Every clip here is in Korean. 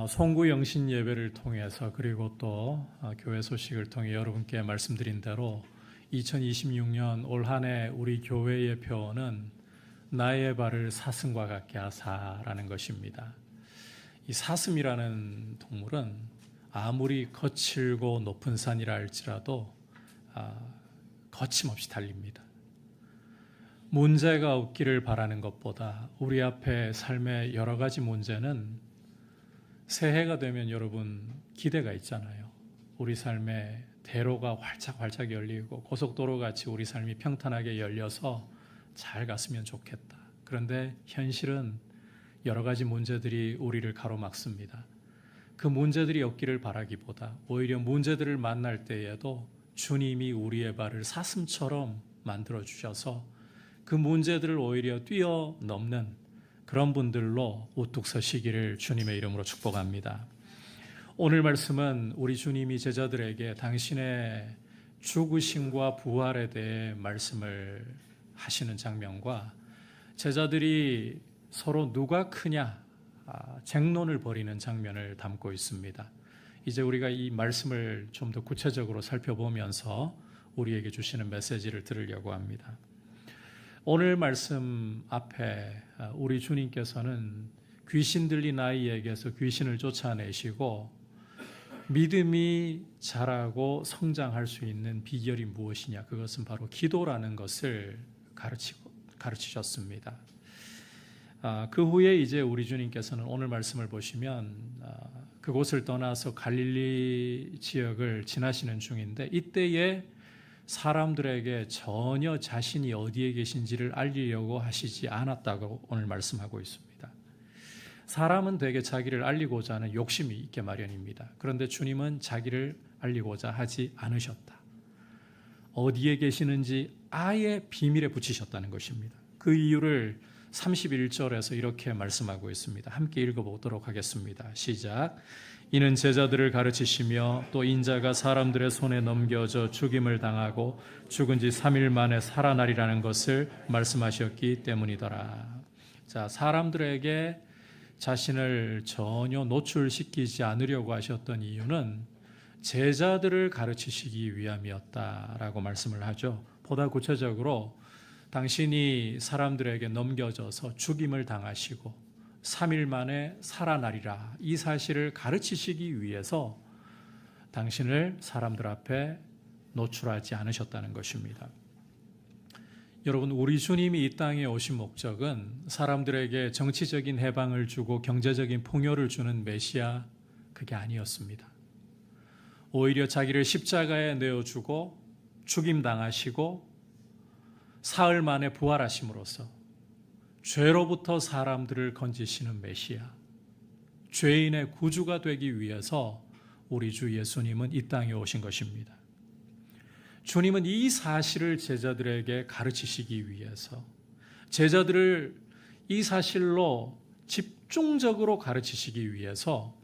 송구 영신 예배를 통해서 그리고 또 교회 소식을 통해 여러분께 말씀드린 대로 2026년 올 한 해 우리 교회의 표어는 나의 발을 사슴과 같게 하사라는 것입니다. 이 사슴이라는 동물은 아무리 거칠고 높은 산이라 할지라도 거침없이 달립니다. 문제가 없기를 바라는 것보다 우리 앞에 삶의 여러 가지 문제는 새해가 되면 여러분 기대가 있잖아요. 우리 삶의 대로가 활짝활짝 열리고 고속도로같이 우리 삶이 평탄하게 열려서 잘 갔으면 좋겠다. 그런데 현실은 여러 가지 문제들이 우리를 가로막습니다. 그 문제들이 없기를 바라기보다 오히려 문제들을 만날 때에도 주님이 우리의 발을 사슴처럼 만들어주셔서 그 문제들을 오히려 뛰어넘는 그런 분들로 우뚝 서시기를 주님의 이름으로 축복합니다. 오늘 말씀은 우리 주님이 제자들에게 당신의 죽으심과 부활에 대해 말씀을 하시는 장면과 제자들이 서로 누가 크냐 쟁론을 벌이는 장면을 담고 있습니다. 이제 우리가 이 말씀을 좀 더 구체적으로 살펴보면서 우리에게 주시는 메시지를 들으려고 합니다. 오늘 말씀 앞에 우리 주님께서는 귀신 들린 아이에게서 귀신을 쫓아내시고 믿음이 자라고 성장할 수 있는 비결이 무엇이냐, 그것은 바로 기도라는 것을 가르치셨습니다. 그 후에 이제 우리 주님께서는 오늘 말씀을 보시면 그곳을 떠나서 갈릴리 지역을 지나시는 중인데 이때에 사람들에게 전혀 자신이 어디에 계신지를 알리려고 하시지 않았다고 오늘 말씀하고 있습니다. 사람은 되게 자기를 알리고자 하는 욕심이 있게 마련입니다. 그런데 주님은 자기를 알리고자 하지 않으셨다. 어디에 계시는지 아예 비밀에 붙이셨다는 것입니다. 그 이유를 31절에서 이렇게 말씀하고 있습니다. 함께 읽어보도록 하겠습니다. 시작. 이는 제자들을 가르치시며 또 인자가 사람들의 손에 넘겨져 죽임을 당하고 죽은 지 3일 만에 살아나리라는 것을 말씀하셨기 때문이더라. 자, 사람들에게 자신을 전혀 노출시키지 않으려고 하셨던 이유는 제자들을 가르치시기 위함이었다라고 말씀을 하죠. 보다 구체적으로 당신이 사람들에게 넘겨져서 죽임을 당하시고 3일 만에 살아나리라, 이 사실을 가르치시기 위해서 당신을 사람들 앞에 노출하지 않으셨다는 것입니다. 여러분, 우리 주님이 이 땅에 오신 목적은 사람들에게 정치적인 해방을 주고 경제적인 풍요를 주는 메시아, 그게 아니었습니다. 오히려 자기를 십자가에 내어주고 죽임당하시고 사흘 만에 부활하심으로써 죄로부터 사람들을 건지시는 메시아, 죄인의 구주가 되기 위해서 우리 주 예수님은 이 땅에 오신 것입니다. 주님은 이 사실을 제자들에게 가르치시기 위해서, 제자들을 이 사실로 집중적으로 가르치시기 위해서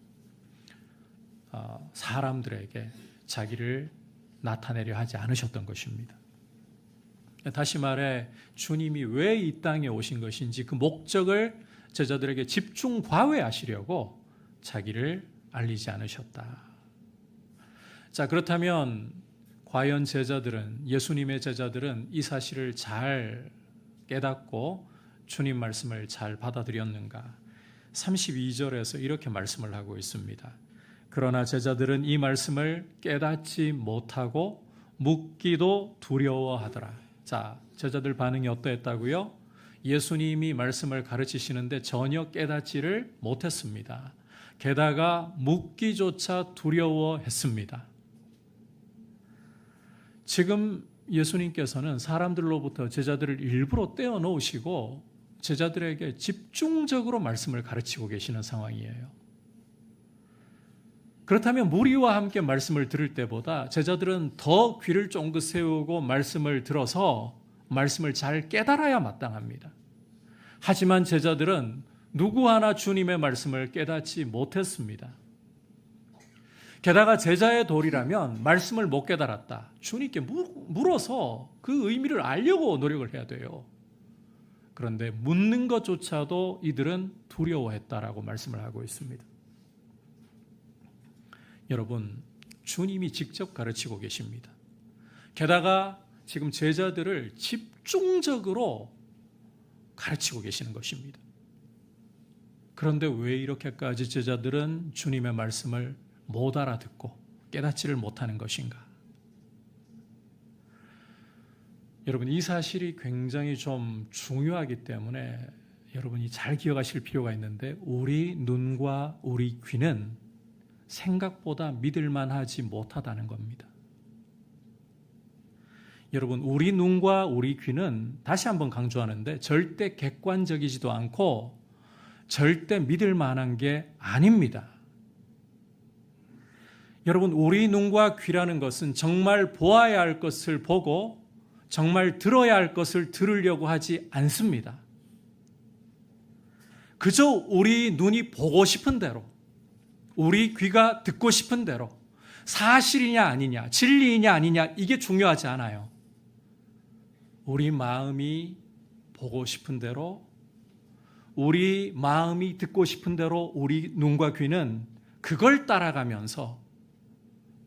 사람들에게 자기를 나타내려 하지 않으셨던 것입니다. 다시 말해 주님이 왜 이 땅에 오신 것인지 그 목적을 제자들에게 집중 과외하시려고 자기를 알리지 않으셨다. 자, 그렇다면 과연 예수님의 제자들은 이 사실을 잘 깨닫고 주님 말씀을 잘 받아들였는가? 32절에서 이렇게 말씀을 하고 있습니다. 그러나 제자들은 이 말씀을 깨닫지 못하고 묻기도 두려워하더라. 자, 제자들 반응이 어떠했다고요? 예수님이 말씀을 가르치시는데 전혀 깨닫지를 못했습니다. 게다가 묻기조차 두려워했습니다. 지금 예수님께서는 사람들로부터 제자들을 일부러 떼어놓으시고 제자들에게 집중적으로 말씀을 가르치고 계시는 상황이에요. 그렇다면 무리와 함께 말씀을 들을 때보다 제자들은 더 귀를 쫑긋 세우고 말씀을 들어서 말씀을 잘 깨달아야 마땅합니다. 하지만 제자들은 누구 하나 주님의 말씀을 깨닫지 못했습니다. 게다가 제자의 도리라면 말씀을 못 깨달았다, 주님께 물어서 그 의미를 알려고 노력을 해야 돼요. 그런데 묻는 것조차도 이들은 두려워했다라고 말씀을 하고 있습니다. 여러분, 주님이 직접 가르치고 계십니다. 게다가 지금 제자들을 집중적으로 가르치고 계시는 것입니다. 그런데 왜 이렇게까지 제자들은 주님의 말씀을 못 알아듣고 깨닫지를 못하는 것인가? 여러분, 이 사실이 굉장히 좀 중요하기 때문에 여러분이 잘 기억하실 필요가 있는데, 우리 눈과 우리 귀는 생각보다 믿을만하지 못하다는 겁니다. 여러분, 우리 눈과 우리 귀는, 다시 한번 강조하는데, 절대 객관적이지도 않고 절대 믿을 만한 게 아닙니다. 여러분, 우리 눈과 귀라는 것은 정말 보아야 할 것을 보고 정말 들어야 할 것을 들으려고 하지 않습니다. 그저 우리 눈이 보고 싶은 대로, 우리 귀가 듣고 싶은 대로, 사실이냐 아니냐, 진리이냐 아니냐, 이게 중요하지 않아요. 우리 마음이 보고 싶은 대로, 우리 마음이 듣고 싶은 대로 우리 눈과 귀는 그걸 따라가면서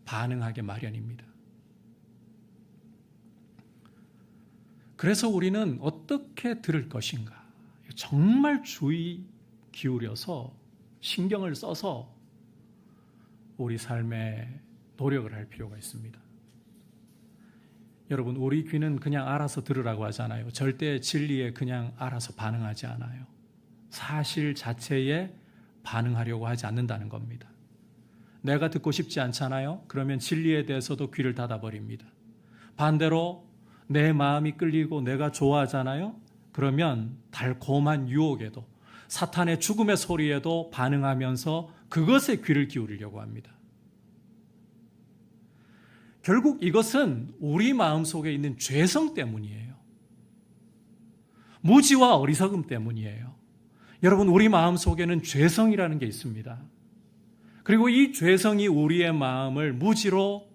반응하게 마련입니다. 그래서 우리는 어떻게 들을 것인가, 정말 주의 기울여서 신경을 써서 우리 삶에 노력을 할 필요가 있습니다. 여러분, 우리 귀는 그냥 알아서 들으라고 하잖아요. 절대 진리에 그냥 알아서 반응하지 않아요. 사실 자체에 반응하려고 하지 않는다는 겁니다. 내가 듣고 싶지 않잖아요. 그러면 진리에 대해서도 귀를 닫아버립니다. 반대로 내 마음이 끌리고 내가 좋아하잖아요. 그러면 달콤한 유혹에도, 사탄의 죽음의 소리에도 반응하면서 그것에 귀를 기울이려고 합니다. 결국 이것은 우리 마음속에 있는 죄성 때문이에요. 무지와 어리석음 때문이에요. 여러분, 우리 마음속에는 죄성이라는 게 있습니다. 그리고 이 죄성이 우리의 마음을 무지로,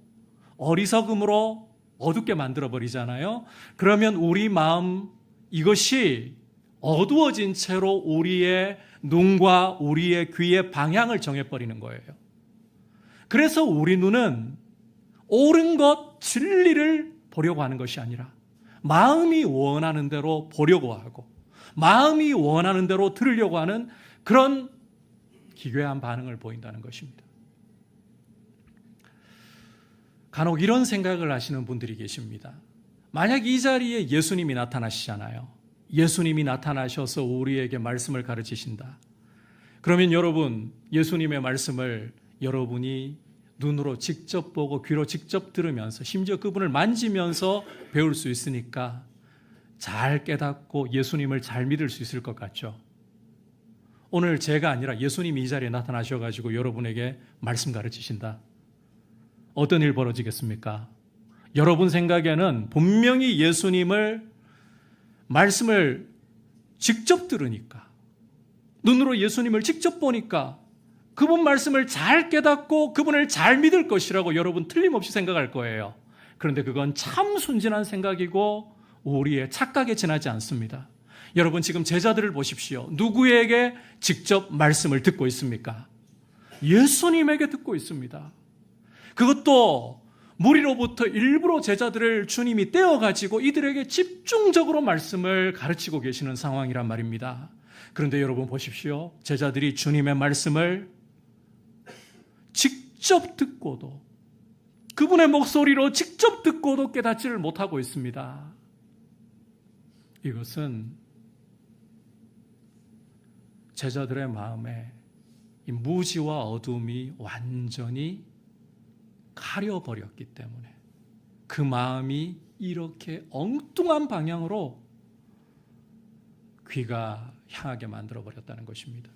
어리석음으로 어둡게 만들어버리잖아요. 그러면 우리 마음, 이것이 어두워진 채로 우리의 눈과 우리의 귀의 방향을 정해버리는 거예요. 그래서 우리 눈은 옳은 것, 진리를 보려고 하는 것이 아니라 마음이 원하는 대로 보려고 하고 마음이 원하는 대로 들으려고 하는 그런 기괴한 반응을 보인다는 것입니다. 간혹 이런 생각을 하시는 분들이 계십니다. 만약 이 자리에 예수님이 나타나시잖아요. 예수님이 나타나셔서 우리에게 말씀을 가르치신다. 그러면 여러분, 예수님의 말씀을 여러분이 눈으로 직접 보고 귀로 직접 들으면서 심지어 그분을 만지면서 배울 수 있으니까 잘 깨닫고 예수님을 잘 믿을 수 있을 것 같죠. 오늘 제가 아니라 예수님이 이 자리에 나타나셔가지고 여러분에게 말씀 가르치신다. 어떤 일 벌어지겠습니까? 여러분 생각에는 분명히 예수님을 말씀을 직접 들으니까, 눈으로 예수님을 직접 보니까 그분 말씀을 잘 깨닫고 그분을 잘 믿을 것이라고 여러분 틀림없이 생각할 거예요. 그런데 그건 참 순진한 생각이고 우리의 착각에 지나지 않습니다. 여러분, 지금 제자들을 보십시오. 누구에게 직접 말씀을 듣고 있습니까? 예수님에게 듣고 있습니다. 그것도 무리로부터 일부러 제자들을 주님이 떼어가지고 이들에게 집중적으로 말씀을 가르치고 계시는 상황이란 말입니다. 그런데 여러분 보십시오. 제자들이 주님의 말씀을 직접 듣고도, 그분의 목소리로 직접 듣고도 깨닫지를 못하고 있습니다. 이것은 제자들의 마음에 이 무지와 어둠이 완전히 가려버렸기 때문에 그 마음이 이렇게 엉뚱한 방향으로 귀가 향하게 만들어버렸다는 것입니다.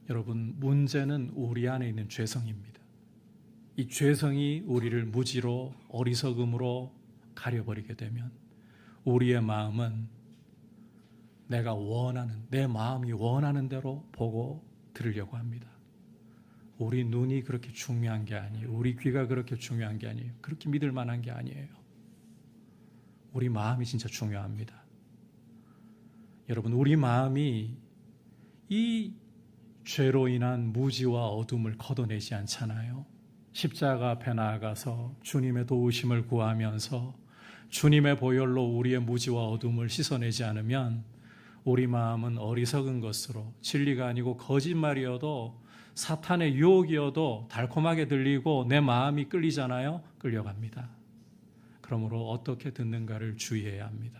여러분, 문제는 우리 안에 있는 죄성입니다. 이 죄성이 우리를 무지로, 어리석음으로 가려버리게 되면 우리의 마음은 내가 원하는, 내 마음이 원하는 대로 보고 들으려고 합니다. 우리 눈이 그렇게 중요한 게 아니에요. 우리 귀가 그렇게 중요한 게 아니에요. 그렇게 믿을 만한 게 아니에요. 우리 마음이 진짜 중요합니다. 여러분, 우리 마음이 이 죄로 인한 무지와 어둠을 걷어내지 않잖아요. 십자가 앞에 나아가서 주님의 도우심을 구하면서 주님의 보혈로 우리의 무지와 어둠을 씻어내지 않으면 우리 마음은 어리석은 것으로 진리가 아니고 거짓말이어도 사탄의 유혹이어도 달콤하게 들리고 내 마음이 끌리잖아요. 끌려갑니다. 그러므로 어떻게 듣는가를 주의해야 합니다.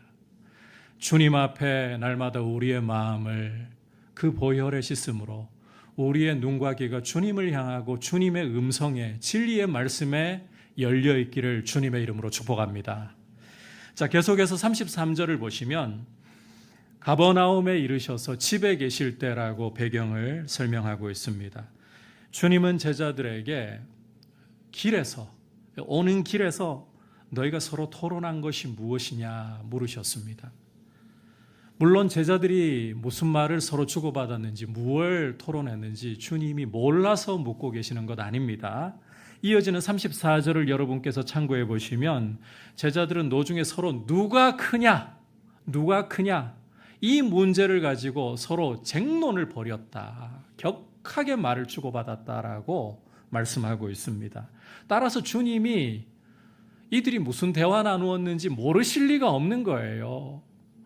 주님 앞에 날마다 우리의 마음을 그 보혈의 씻음으로 우리의 눈과 귀가 주님을 향하고 주님의 음성에 진리의 말씀에 열려 있기를 주님의 이름으로 축복합니다. 자, 계속해서 33절을 보시면 가버나움에 이르셔서 집에 계실 때라고 배경을 설명하고 있습니다. 주님은 제자들에게 오는 길에서 너희가 서로 토론한 것이 무엇이냐 물으셨습니다. 물론 제자들이 무슨 말을 서로 주고받았는지 무엇을 토론했는지 주님이 몰라서 묻고 계시는 것 아닙니다. 이어지는 34절을 여러분께서 참고해 보시면 제자들은 노중에 서로 누가 크냐 이 문제를 가지고 서로 쟁론을 벌였다. 격하게 말을 주고받았다라고 말씀하고 있습니다. 따라서 주님이 이들이 무슨 대화 나누었는지 모르실 리가 없는 거예요.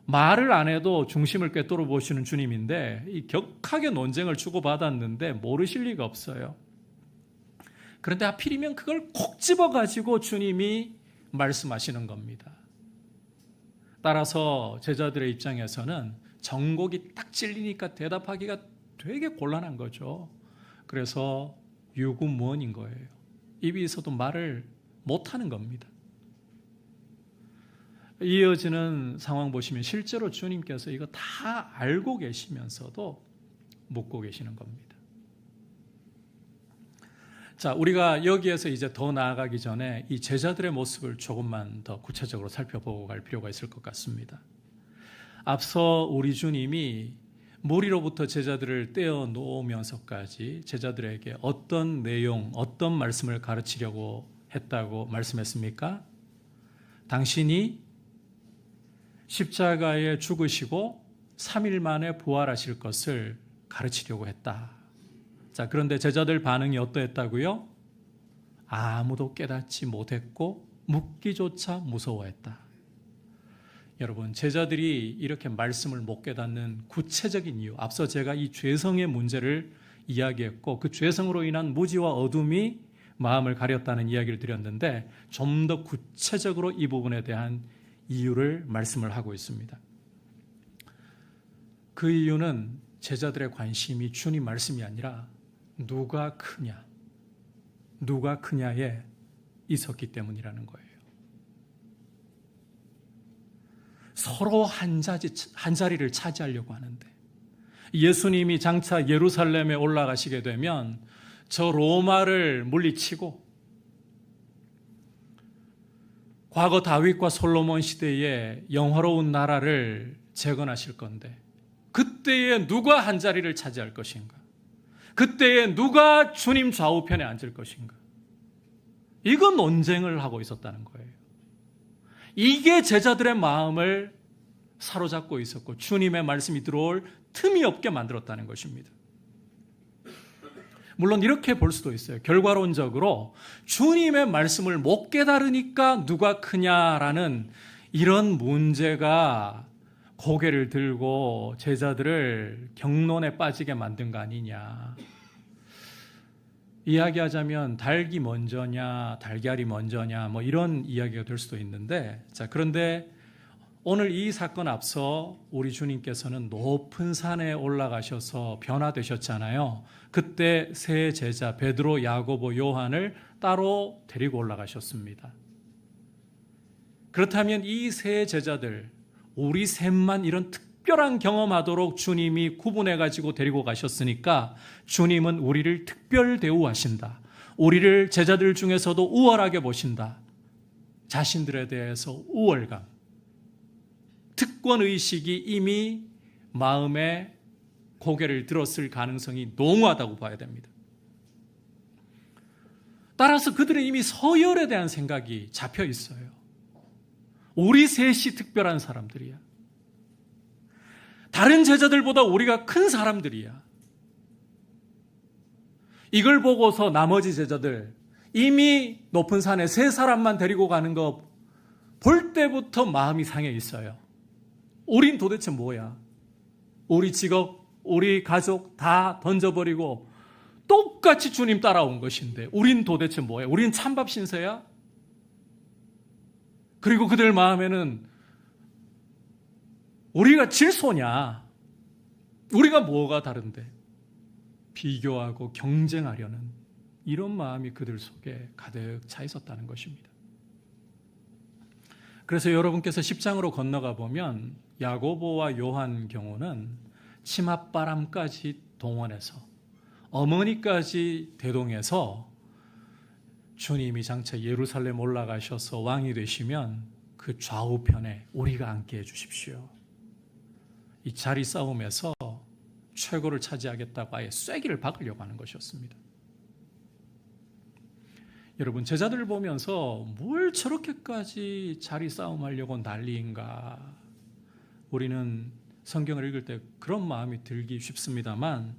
말을 안 해도 중심을 꿰뚫어 보시는 주님인데 이 격하게 논쟁을 주고받았는데 모르실 리가 없어요. 그런데 하필이면 그걸 콕 집어가지고 주님이 말씀하시는 겁니다. 따라서 제자들의 입장에서는 정곡이 딱 찔리니까 대답하기가 되게 곤란한 거죠. 그래서 유구무원인 거예요. 입이 있어도 말을 못하는 겁니다. 이어지는 상황 보시면 실제로 주님께서 이거 다 알고 계시면서도 묻고 계시는 겁니다. 자, 우리가 여기에서 이제 더 나아가기 전에 이 제자들의 모습을 조금만 더 구체적으로 살펴보고 갈 필요가 있을 것 같습니다. 앞서 우리 주님이 무리로부터 제자들을 떼어놓으면서까지 제자들에게 어떤 내용, 어떤 말씀을 가르치려고 했다고 말씀했습니까? 당신이 십자가에 죽으시고 3일 만에 부활하실 것을 가르치려고 했다. 자, 그런데 제자들 반응이 어떠했다고요? 아무도 깨닫지 못했고 묻기조차 무서워했다. 여러분, 제자들이 이렇게 말씀을 못 깨닫는 구체적인 이유, 앞서 제가 이 죄성의 문제를 이야기했고 그 죄성으로 인한 무지와 어둠이 마음을 가렸다는 이야기를 드렸는데 좀 더 구체적으로 이 부분에 대한 이유를 말씀을 하고 있습니다. 그 이유는 제자들의 관심이 주님 말씀이 아니라 누가 크냐에 있었기 때문이라는 거예요. 서로 한 자리를 차지하려고 하는데 예수님이 장차 예루살렘에 올라가시게 되면 저 로마를 물리치고 과거 다윗과 솔로몬 시대의 영화로운 나라를 재건하실 건데 그때에 누가 한 자리를 차지할 것인가? 그때에 누가 주님 좌우편에 앉을 것인가? 이건 논쟁을 하고 있었다는 거예요. 이게 제자들의 마음을 사로잡고 있었고 주님의 말씀이 들어올 틈이 없게 만들었다는 것입니다. 물론 이렇게 볼 수도 있어요. 결과론적으로 주님의 말씀을 못 깨달으니까 누가 크냐라는 이런 문제가 고개를 들고 제자들을 경론에 빠지게 만든 거 아니냐. 이야기하자면 닭이 먼저냐 달걀이 먼저냐 뭐 이런 이야기가 될 수도 있는데, 자, 그런데 오늘 이 사건 앞서 우리 주님께서는 높은 산에 올라가셔서 변화되셨잖아요. 그때 세 제자 베드로, 야고보, 요한을 따로 데리고 올라가셨습니다. 그렇다면 이 세 제자들, 우리 셋만 이런 특별한 경험하도록 주님이 구분해 가지고 데리고 가셨으니까 주님은 우리를 특별 대우하신다. 우리를 제자들 중에서도 우월하게 보신다. 자신들에 대해서 우월감, 특권의식이 이미 마음에 고개를 들었을 가능성이 농후하다고 봐야 됩니다. 따라서 그들은 이미 서열에 대한 생각이 잡혀 있어요. 우리 셋이 특별한 사람들이야. 다른 제자들보다 우리가 큰 사람들이야. 이걸 보고서 나머지 제자들, 이미 높은 산에 세 사람만 데리고 가는 거 볼 때부터 마음이 상해 있어요. 우린 도대체 뭐야? 우리 직업, 우리 가족 다 던져버리고 똑같이 주님 따라온 것인데 우린 도대체 뭐야? 우린 찬밥 신세야? 그리고 그들 마음에는 우리가 질소냐? 우리가 뭐가 다른데? 비교하고 경쟁하려는 이런 마음이 그들 속에 가득 차 있었다는 것입니다. 그래서 여러분께서 10장으로 건너가 보면 야고보와 요한 경우는 치맛바람까지 동원해서 어머니까지 대동해서 주님이 장차 예루살렘 올라가셔서 왕이 되시면 그 좌우편에 우리가 앉게 해주십시오. 이 자리 싸움에서 최고를 차지하겠다고 아예 쐐기를 박으려고 하는 것이었습니다. 여러분, 제자들을 보면서 뭘 저렇게까지 자리 싸움하려고 난리인가? 우리는 성경을 읽을 때 그런 마음이 들기 쉽습니다만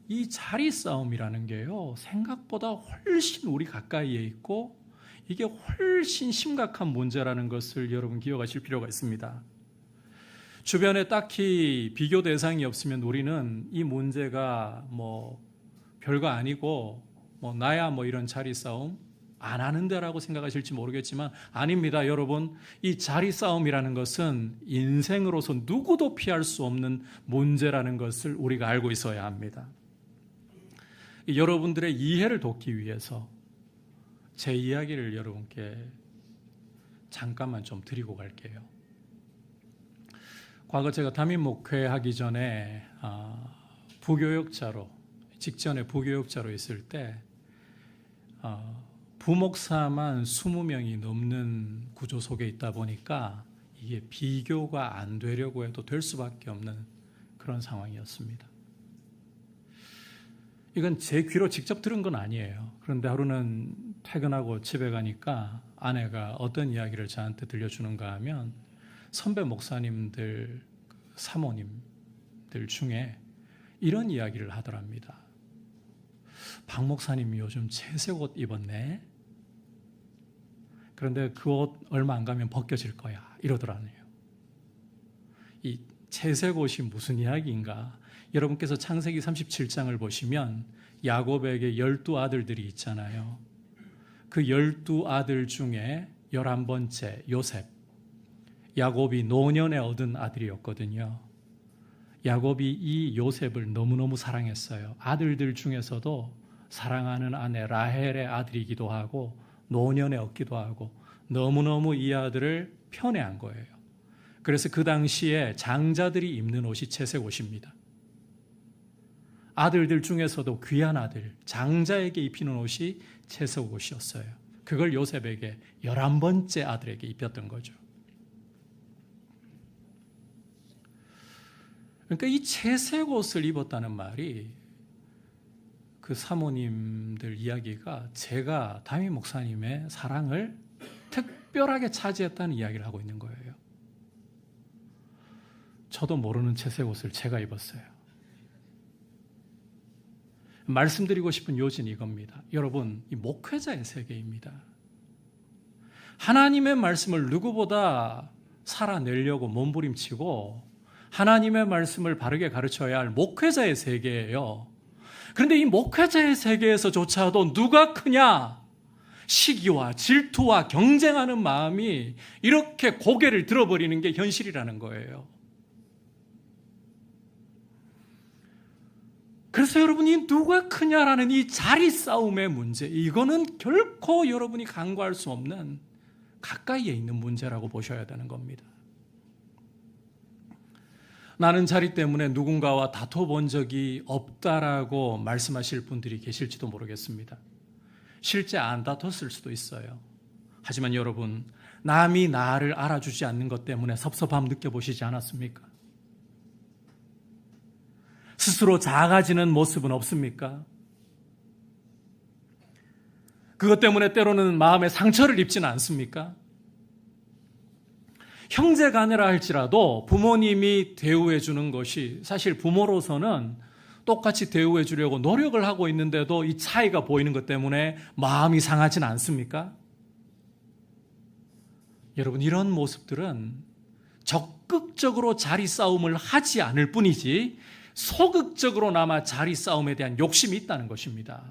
이 자리 싸움이라는 게요, 생각보다 훨씬 우리 가까이에 있고 이게 훨씬 심각한 문제라는 것을 여러분 기억하실 필요가 있습니다. 주변에 딱히 비교 대상이 없으면 우리는 이 문제가 뭐 별거 아니고 뭐 나야 뭐 이런 자리 싸움 안 하는데라고 생각하실지 모르겠지만 아닙니다. 여러분, 이 자리 싸움이라는 것은 인생으로서 누구도 피할 수 없는 문제라는 것을 우리가 알고 있어야 합니다. 여러분들의 이해를 돕기 위해서 제 이야기를 여러분께 잠깐만 좀 드리고 갈게요. 과거 제가 담임 목회하기 전에 부교역자로, 직전에 부교역자로 있을 때 부목사만 20명이 넘는 구조 속에 있다 보니까 이게 비교가 안 되려고 해도 될 수밖에 없는 그런 상황이었습니다. 이건 제 귀로 직접 들은 건 아니에요. 그런데 하루는 퇴근하고 집에 가니까 아내가 어떤 이야기를 저한테 들려주는가 하면 선배 목사님들, 사모님들 중에 이런 이야기를 하더랍니다. 박 목사님이 요즘 채색 옷 입었네. 그런데 그 옷 얼마 안 가면 벗겨질 거야. 이러더라네요. 이 채색 옷이 무슨 이야기인가? 여러분께서 창세기 37장을 보시면 야곱에게 12아들들이 있잖아요. 그 12아들 중에 11번째 요셉. 야곱이 노년에 얻은 아들이었거든요. 야곱이 이 요셉을 너무너무 사랑했어요. 아들들 중에서도 사랑하는 아내 라헬의 아들이기도 하고 노년에 얻기도 하고 너무너무 이 아들을 편애한 거예요. 그래서 그 당시에 장자들이 입는 옷이 채색 옷입니다. 아들들 중에서도 귀한 아들, 장자에게 입히는 옷이 채색 옷이었어요. 그걸 요셉에게 11번째 아들에게 입혔던 거죠. 그러니까 이 채색 옷을 입었다는 말이 그 사모님들 이야기가 제가 담임 목사님의 사랑을 특별하게 차지했다는 이야기를 하고 있는 거예요. 저도 모르는 채색 옷을 제가 입었어요. 말씀드리고 싶은 요지는 이겁니다. 여러분, 이 목회자의 세계입니다. 하나님의 말씀을 누구보다 살아내려고 몸부림치고 하나님의 말씀을 바르게 가르쳐야 할 목회자의 세계예요. 그런데 이 목회자의 세계에서조차도 누가 크냐? 시기와 질투와 경쟁하는 마음이 이렇게 고개를 들어버리는 게 현실이라는 거예요. 그래서 여러분이 누가 크냐라는 이 자리 싸움의 문제, 이거는 결코 여러분이 간과할 수 없는 가까이에 있는 문제라고 보셔야 되는 겁니다. 나는 자리 때문에 누군가와 다퉈본 적이 없다라고 말씀하실 분들이 계실지도 모르겠습니다. 실제 안 다퉜을 수도 있어요. 하지만 여러분, 남이 나를 알아주지 않는 것 때문에 섭섭함 느껴보시지 않았습니까? 스스로 작아지는 모습은 없습니까? 그것 때문에 때로는 마음에 상처를 입지는 않습니까? 형제가내라 할지라도 부모님이 대우해 주는 것이 사실 부모로서는 똑같이 대우해 주려고 노력을 하고 있는데도 이 차이가 보이는 것 때문에 마음이 상하진 않습니까? 여러분, 이런 모습들은 적극적으로 자리 싸움을 하지 않을 뿐이지 소극적으로나마 자리 싸움에 대한 욕심이 있다는 것입니다.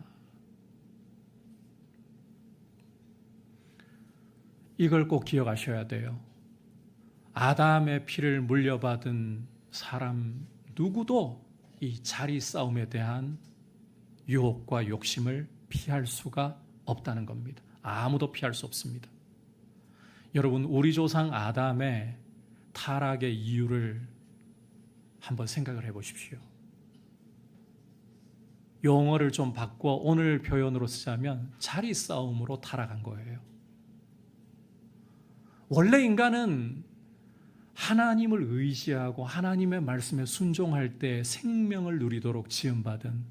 이걸 꼭 기억하셔야 돼요. 아담의 피를 물려받은 사람 누구도 이 자리 싸움에 대한 유혹과 욕심을 피할 수가 없다는 겁니다. 아무도 피할 수 없습니다. 여러분, 우리 조상 아담의 타락의 이유를 한번 생각을 해보십시오. 용어를 좀 바꿔 오늘 표현으로 쓰자면 자리 싸움으로 타락한 거예요. 원래 인간은 하나님을 의지하고 하나님의 말씀에 순종할 때 생명을 누리도록 지음받은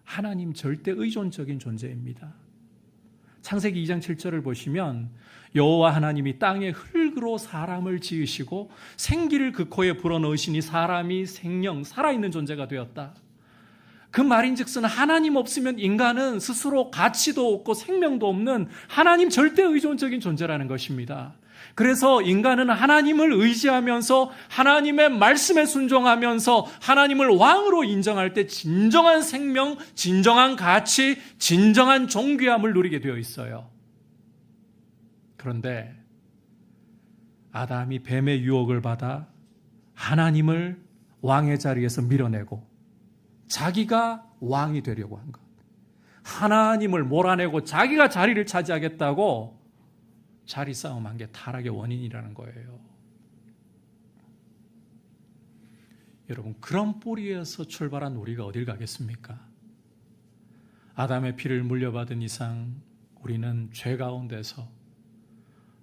하나님 절대 의존적인 존재입니다. 창세기 2장 7절을 보시면 여호와 하나님이 땅의 흙으로 사람을 지으시고 생기를 그 코에 불어넣으시니 사람이 생명, 살아있는 존재가 되었다. 그 말인즉슨 하나님 없으면 인간은 스스로 가치도 없고 생명도 없는 하나님 절대 의존적인 존재라는 것입니다. 그래서 인간은 하나님을 의지하면서 하나님의 말씀에 순종하면서 하나님을 왕으로 인정할 때 진정한 생명, 진정한 가치, 진정한 존귀함을 누리게 되어 있어요. 그런데 아담이 뱀의 유혹을 받아 하나님을 왕의 자리에서 밀어내고 자기가 왕이 되려고 한 것, 하나님을 몰아내고 자기가 자리를 차지하겠다고 자리 싸움한 게 타락의 원인이라는 거예요. 여러분, 그런 뿌리에서 출발한 우리가 어딜 가겠습니까? 아담의 피를 물려받은 이상 우리는 죄 가운데서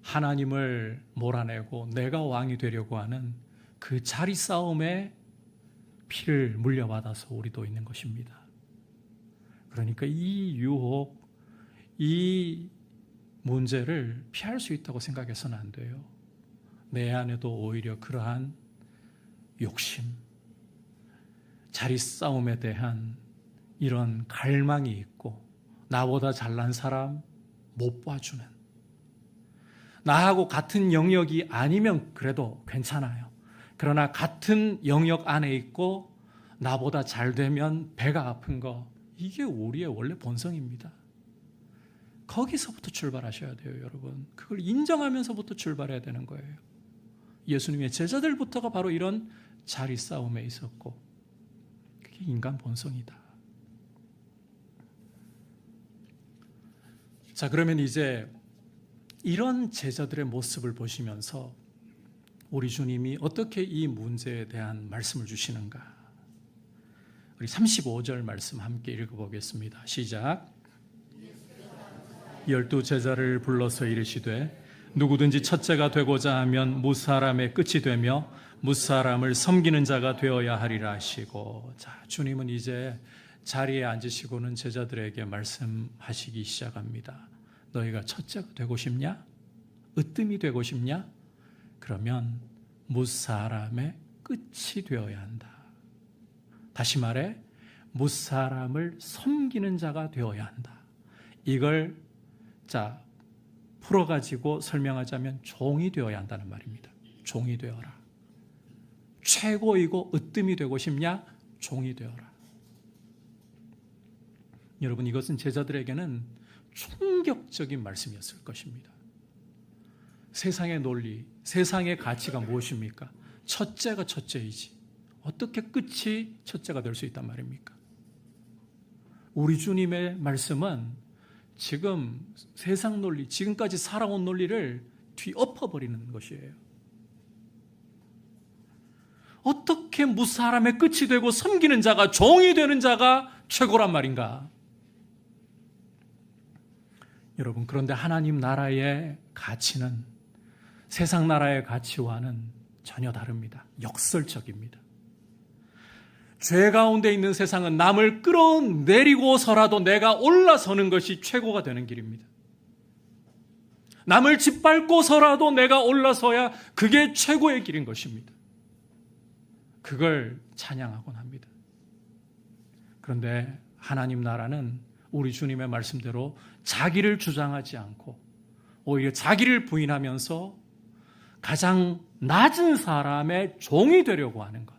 하나님을 몰아내고 내가 왕이 되려고 하는 그 자리 싸움에 피를 물려받아서 우리도 있는 것입니다. 그러니까 이 유혹, 이 문제를 피할 수 있다고 생각해서는 안 돼요. 내 안에도 오히려 그러한 욕심, 자리 싸움에 대한 이런 갈망이 있고 나보다 잘난 사람 못 봐주는, 나하고 같은 영역이 아니면 그래도 괜찮아요. 그러나 같은 영역 안에 있고 나보다 잘 되면 배가 아픈 거, 이게 우리의 원래 본성입니다. 거기서부터 출발하셔야 돼요, 여러분. 그걸 인정하면서부터 출발해야 되는 거예요. 예수님의 제자들부터가 바로 이런 자리 싸움에 있었고 그게 인간 본성이다. 자, 그러면 이제 이런 제자들의 모습을 보시면서 우리 주님이 어떻게 이 문제에 대한 말씀을 주시는가? 우리 35절 말씀 함께 읽어보겠습니다. 시작. 12 제자를 불러서 이르시되 누구든지 첫째가 되고자 하면 무사람의 끝이 되며 무사람을 섬기는 자가 되어야 하리라 하시고, 자, 주님은 이제 자리에 앉으시고는 제자들에게 말씀하시기 시작합니다. 너희가 첫째가 되고 싶냐? 으뜸이 되고 싶냐? 그러면 무사람의 끝이 되어야 한다. 다시 말해 무사람을 섬기는 자가 되어야 한다. 이걸 자 풀어가지고 설명하자면 종이 되어야 한다는 말입니다. 종이 되어라. 최고이고 으뜸이 되고 싶냐? 종이 되어라. 여러분, 이것은 제자들에게는 충격적인 말씀이었을 것입니다. 세상의 논리, 세상의 가치가 무엇입니까? 첫째가 첫째이지 어떻게 끝이 첫째가 될 수 있단 말입니까? 우리 주님의 말씀은 지금 세상 논리, 지금까지 살아온 논리를 뒤엎어버리는 것이에요. 어떻게 무사람의 끝이 되고 섬기는 자가, 종이 되는 자가 최고란 말인가? 여러분, 그런데 하나님 나라의 가치는 세상 나라의 가치와는 전혀 다릅니다. 역설적입니다. 죄 가운데 있는 세상은 남을 끌어내리고서라도 내가 올라서는 것이 최고가 되는 길입니다. 남을 짓밟고서라도 내가 올라서야 그게 최고의 길인 것입니다. 그걸 찬양하곤 합니다. 그런데 하나님 나라는 우리 주님의 말씀대로 자기를 주장하지 않고 오히려 자기를 부인하면서 가장 낮은 사람의 종이 되려고 하는 것.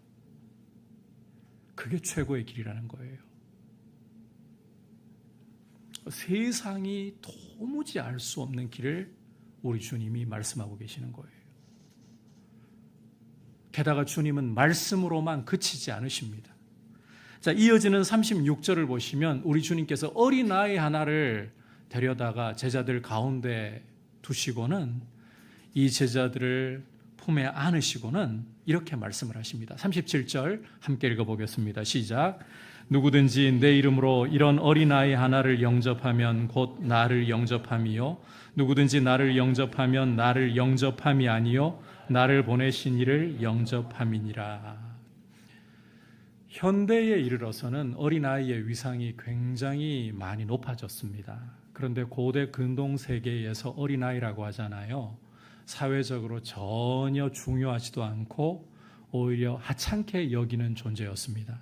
그게 최고의 길이라는 거예요. 세상이 도무지 알 수 없는 길을 우리 주님이 말씀하고 계시는 거예요. 게다가 주님은 말씀으로만 그치지 않으십니다. 자, 이어지는 36절을 보시면 우리 주님께서 어린아이 하나를 데려다가 제자들 가운데 두시고는 이 제자들을 품에 안으시고는 이렇게 말씀을 하십니다. 37절 함께 읽어보겠습니다. 시작. 누구든지 내 이름으로 이런 어린아이 하나를 영접하면 곧 나를 영접함이요 누구든지 나를 영접하면 나를 영접함이 아니요 나를 보내신 이를 영접함이니라. 현대에 이르러서는 어린아이의 위상이 굉장히 많이 높아졌습니다. 그런데 고대 근동 세계에서 어린아이라고 하잖아요. 사회적으로 전혀 중요하지도 않고 오히려 하찮게 여기는 존재였습니다.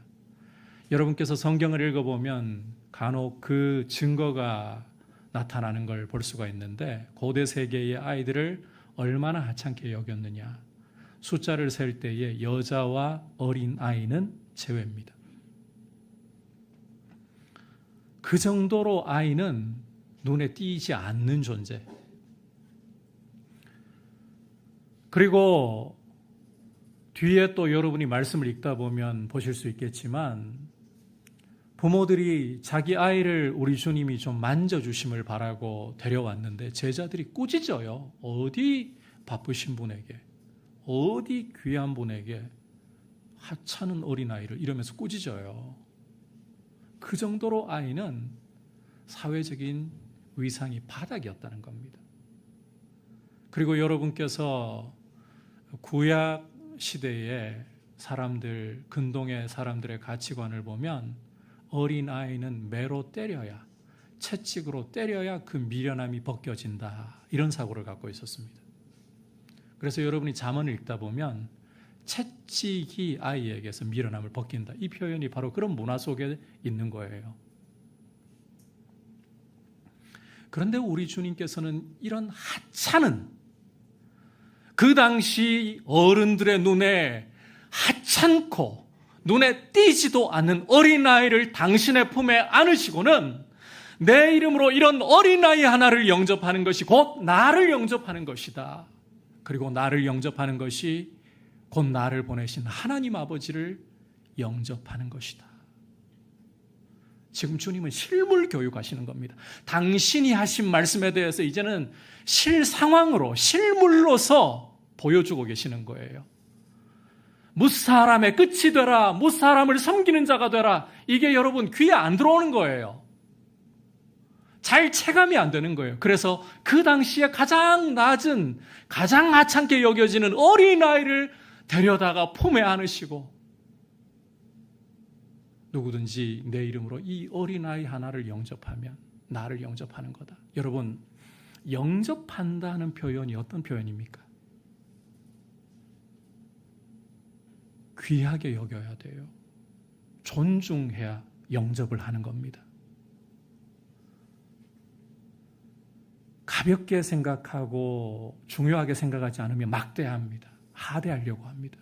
여러분께서 성경을 읽어보면 간혹 그 증거가 나타나는 걸 볼 수가 있는데 고대 세계의 아이들을 얼마나 하찮게 여겼느냐. 숫자를 셀 때에 여자와 어린 아이는 제외입니다. 그 정도로 아이는 눈에 띄지 않는 존재. 그리고 뒤에 또 여러분이 말씀을 읽다 보면 보실 수 있겠지만 부모들이 자기 아이를 우리 주님이 좀 만져주심을 바라고 데려왔는데 제자들이 꾸짖어요. 어디 바쁘신 분에게, 어디 귀한 분에게 하찮은 어린아이를 이러면서 꾸짖어요. 그 정도로 아이는 사회적인 위상이 바닥이었다는 겁니다. 그리고 여러분께서 구약 시대의 사람들, 근동의 사람들의 가치관을 보면 어린아이는 매로 때려야, 채찍으로 때려야 그 미련함이 벗겨진다. 이런 사고를 갖고 있었습니다. 그래서 여러분이 잠언을 읽다 보면 채찍이 아이에게서 미련함을 벗긴다. 이 표현이 바로 그런 문화 속에 있는 거예요. 그런데 우리 주님께서는 이런 하찮은, 그 당시 어른들의 눈에 하찮고 눈에 띄지도 않는 어린아이를 당신의 품에 안으시고는 내 이름으로 이런 어린아이 하나를 영접하는 것이 곧 나를 영접하는 것이다. 그리고 나를 영접하는 것이 곧 나를 보내신 하나님 아버지를 영접하는 것이다. 지금 주님은 실물 교육하시는 겁니다. 당신이 하신 말씀에 대해서 이제는 실상황으로, 실물로서 보여주고 계시는 거예요. 무사람의 끝이 되라, 무사람을 섬기는 자가 되라. 이게 여러분 귀에 안 들어오는 거예요. 잘 체감이 안 되는 거예요. 그래서 그 당시에 가장 낮은, 가장 하찮게 여겨지는 어린아이를 데려다가 품에 안으시고 누구든지 내 이름으로 이 어린아이 하나를 영접하면 나를 영접하는 거다. 여러분, 영접한다는 표현이 어떤 표현입니까? 귀하게 여겨야 돼요. 존중해야 영접을 하는 겁니다. 가볍게 생각하고 중요하게 생각하지 않으면 막대합니다. 하대하려고 합니다.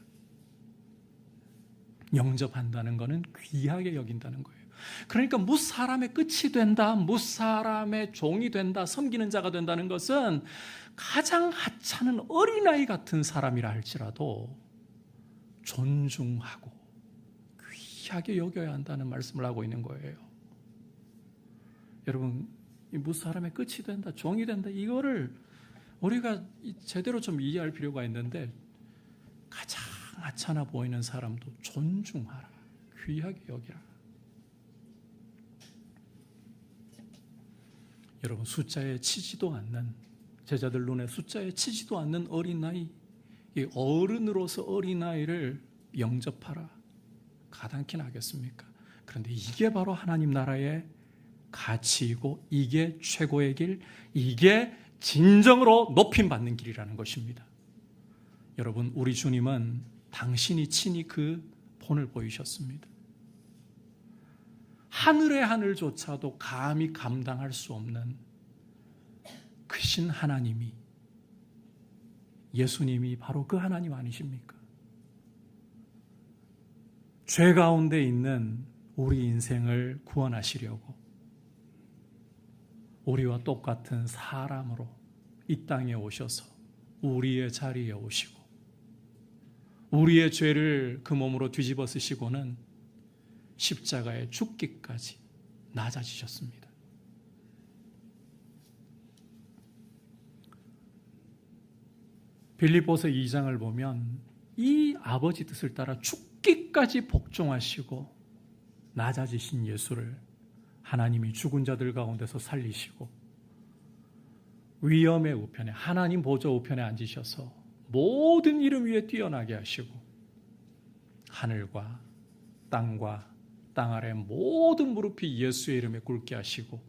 영접한다는 것은 귀하게 여긴다는 거예요. 그러니까 무사람의 끝이 된다, 무사람의 종이 된다, 섬기는 자가 된다는 것은 가장 하찮은 어린아이 같은 사람이라 할지라도 존중하고 귀하게 여겨야 한다는 말씀을 하고 있는 거예요. 여러분, 이 무사람의 끝이 된다, 종이 된다, 이거를 우리가 제대로 좀 이해할 필요가 있는데 가장 하찮아 보이는 사람도 존중하라, 귀하게 여기라. 여러분, 숫자에 치지도 않는, 제자들 눈에 숫자에 치지도 않는 어린아이, 이 어른으로서 어린아이를 영접하라. 가당키나 하겠습니까? 그런데 이게 바로 하나님 나라의 가치이고 이게 최고의 길, 이게 진정으로 높임받는 길이라는 것입니다. 여러분, 우리 주님은 당신이 친히 그 본을 보이셨습니다. 하늘의 하늘조차도 감히 감당할 수 없는 크신 하나님이, 예수님이 바로 그 하나님 아니십니까? 죄 가운데 있는 우리 인생을 구원하시려고 우리와 똑같은 사람으로 이 땅에 오셔서 우리의 자리에 오시고 우리의 죄를 그 몸으로 뒤집어 쓰시고는 십자가에 죽기까지 낮아지셨습니다. 빌립보서 2장을 보면 이 아버지 뜻을 따라 죽기까지 복종하시고 낮아지신 예수를 하나님이 죽은 자들 가운데서 살리시고 위엄의 우편에, 하나님 보좌 우편에 앉으셔서 모든 이름 위에 뛰어나게 하시고 하늘과 땅과 땅 아래 모든 무릎이 예수의 이름에 꿇게 하시고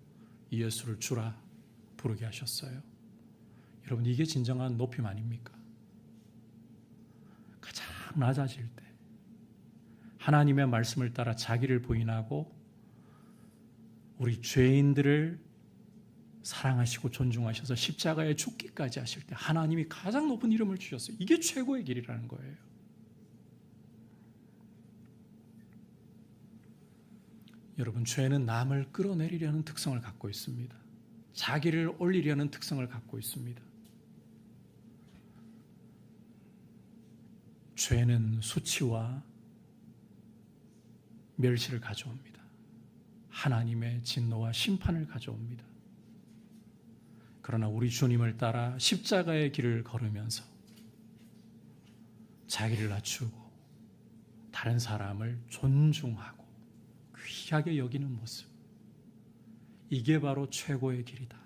예수를 주라 부르게 하셨어요. 여러분, 이게 진정한 높임 아닙니까? 가장 낮아질 때 하나님의 말씀을 따라 자기를 부인하고 우리 죄인들을 사랑하시고 존중하셔서 십자가에 죽기까지 하실 때 하나님이 가장 높은 이름을 주셨어요. 이게 최고의 길이라는 거예요. 여러분, 죄는 남을 끌어내리려는 특성을 갖고 있습니다. 자기를 올리려는 특성을 갖고 있습니다. 죄는 수치와 멸시를 가져옵니다. 하나님의 진노와 심판을 가져옵니다. 그러나 우리 주님을 따라 십자가의 길을 걸으면서 자기를 낮추고 다른 사람을 존중하고 귀하게 여기는 모습, 이게 바로 최고의 길이다.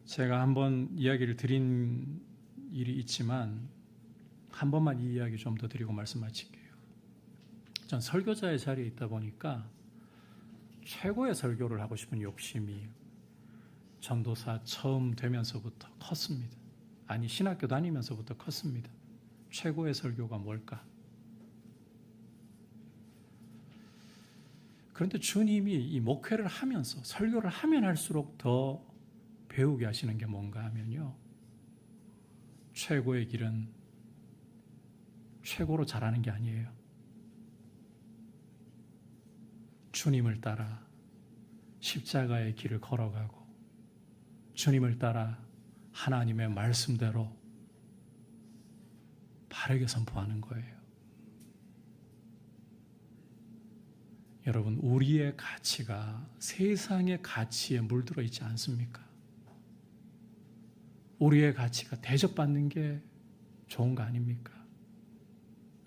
제가 한번 이야기를 드린 일이 있지만 한 번만 이 이야기 좀 더 드리고 말씀 마칠게요. 전 설교자의 자리에 있다 보니까 최고의 설교를 하고 싶은 욕심이 전도사 처음 되면서부터 컸습니다. 아니, 신학교 다니면서부터 컸습니다. 최고의 설교가 뭘까? 그런데 주님이 이 목회를 하면서 설교를 하면 할수록 더 배우게 하시는 게 뭔가 하면요, 최고의 길은 최고로 잘하는 게 아니에요. 주님을 따라 십자가의 길을 걸어가고 주님을 따라 하나님의 말씀대로 바르게 선포하는 거예요. 여러분, 우리의 가치가 세상의 가치에 물들어 있지 않습니까? 우리의 가치가 대접받는 게 좋은 거 아닙니까?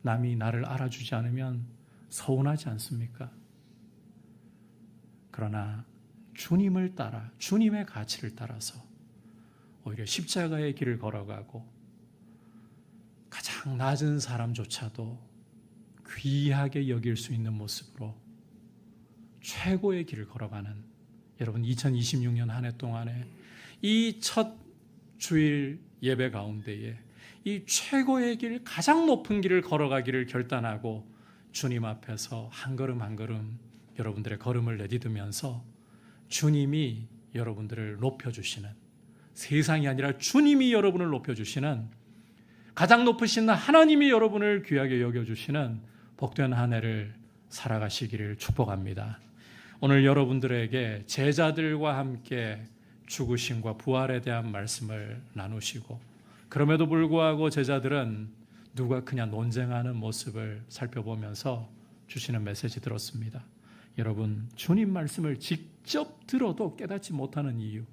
남이 나를 알아주지 않으면 서운하지 않습니까? 그러나 주님을 따라, 주님의 가치를 따라서 오히려 십자가의 길을 걸어가고 가장 낮은 사람조차도 귀하게 여길 수 있는 모습으로 최고의 길을 걸어가는, 여러분, 2026년 한 해 동안에 이 첫 주일 예배 가운데에 이 최고의 길, 가장 높은 길을 걸어가기를 결단하고 주님 앞에서 한 걸음 한 걸음 여러분들의 걸음을 내딛으면서 주님이 여러분들을 높여주시는, 세상이 아니라 주님이 여러분을 높여주시는, 가장 높으신 하나님이 여러분을 귀하게 여겨주시는 복된 한 해를 살아가시기를 축복합니다. 오늘 여러분들에게 제자들과 함께 죽으심과 부활에 대한 말씀을 나누시고, 그럼에도 불구하고 제자들은 누가 크냐 논쟁하는 모습을 살펴보면서 주시는 메시지 들었습니다. 여러분, 주님 말씀을 직접 들어도 깨닫지 못하는 이유,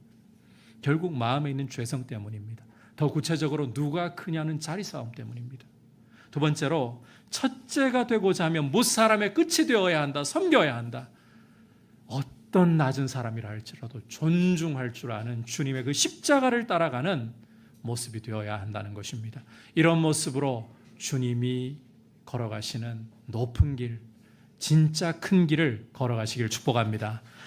결국 마음에 있는 죄성 때문입니다. 더 구체적으로 누가 크냐는 자리 싸움 때문입니다. 두 번째로, 첫째가 되고자 하면 무사람의 끝이 되어야 한다, 섬겨야 한다. 어떤 낮은 사람이라 할지라도 존중할 줄 아는 주님의 그 십자가를 따라가는 모습이 되어야 한다는 것입니다. 이런 모습으로 주님이 걸어가시는 높은 길, 진짜 큰 길을 걸어가시길 축복합니다.